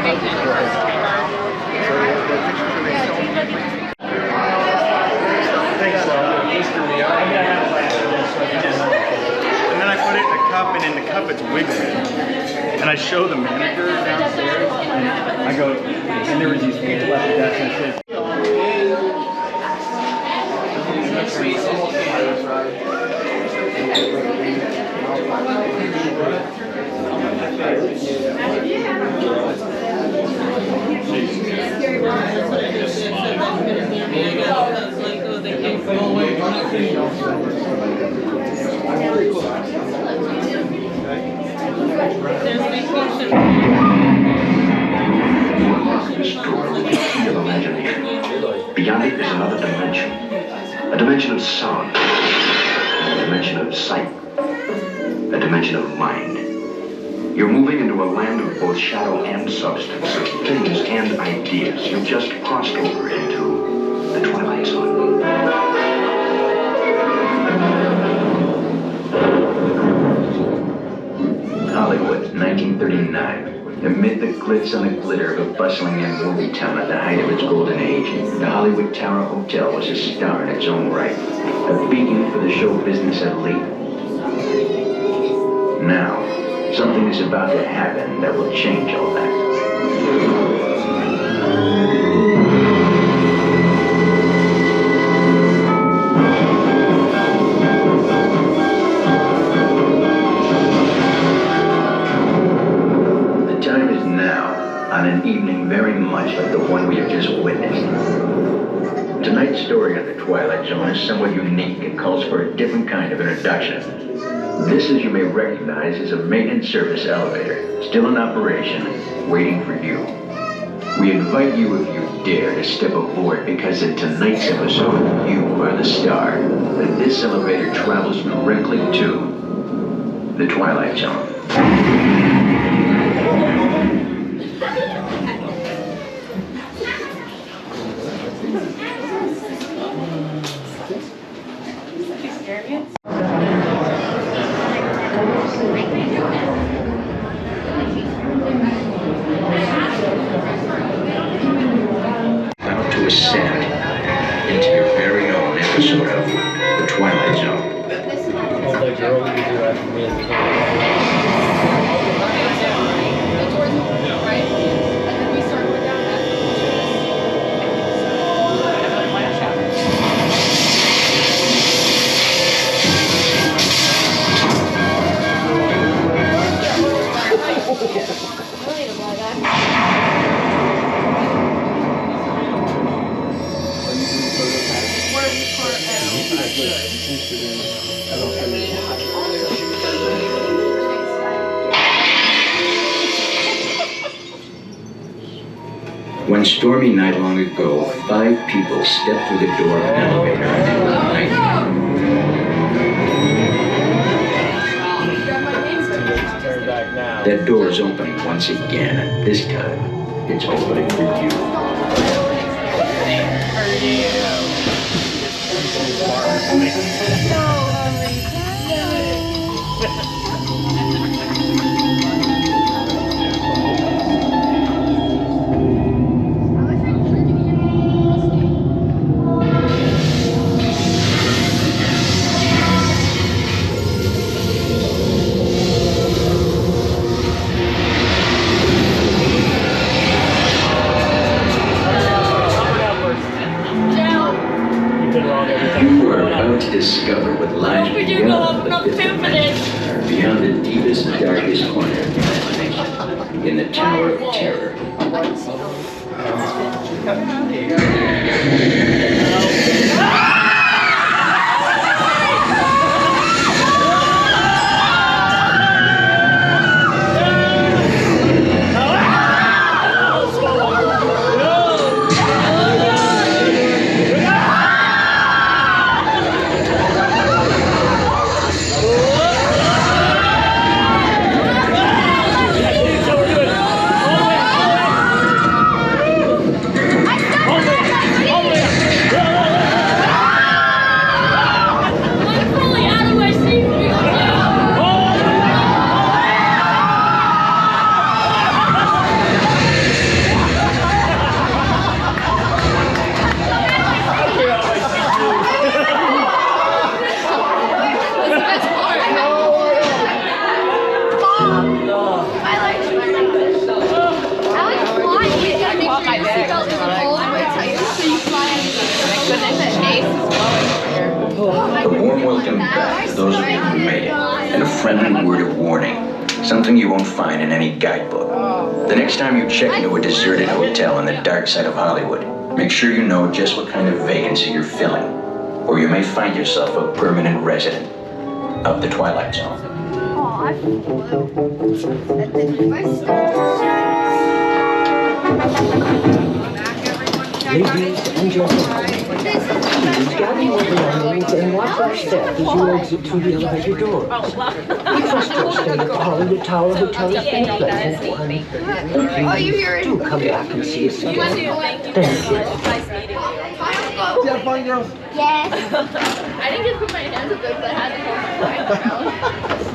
And then I put it in a cup, and in the cup it's wiggling. And I show the manager downstairs, and I go, and there was these people at the desk, and I said, Beyond it is another dimension. A dimension of sound. A dimension of sight. A dimension of mind. You're moving into a land of both shadow and substance, of things and ideas. You've just crossed over into the Twilight Zone. Hollywood, 1939. Amid the glitz and the glitter of a bustling young movie town at the height of its golden age, the Hollywood Tower Hotel was a star in its own right, a beacon for the show business elite. Now, something is about to happen that will change all that. On an evening very much like the one we have just witnessed. Tonight's story of the Twilight Zone is somewhat unique and calls for a different kind of introduction. This, as you may recognize, is a maintenance service elevator, still in operation, waiting for you. We invite you, if you dare, to step aboard because in tonight's episode, you are the star. And this elevator travels directly to the Twilight Zone. About to ascend into your very own episode of the Twilight Zone. One stormy night long ago, 5 people stepped through the door of an elevator into the night. That door is opening once again, and this time, it's opening for you. You are about to discover what lies beyond the fifth dimension, beyond the deepest, darkest corner of the imagination, in the Tower of Terror. welcome back to those of you who made it, and a friendly word of warning. Something you won't find in any guidebook. The next time you check into a deserted hotel on the dark side of Hollywood, make sure you know just what kind of vacancy you're filling, or you may find yourself a permanent resident of the Twilight Zone. Ladies and gentlemen, please gather your belongings and watch our step as you exit through the elevator doors. We trust your stay at the Hollywood Tower Hotel has been a pleasant one. Please do come back and see us again. Thank you. Did you have fun, girls? Yes. I didn't get to put my hands up there because I had to hold my mic down.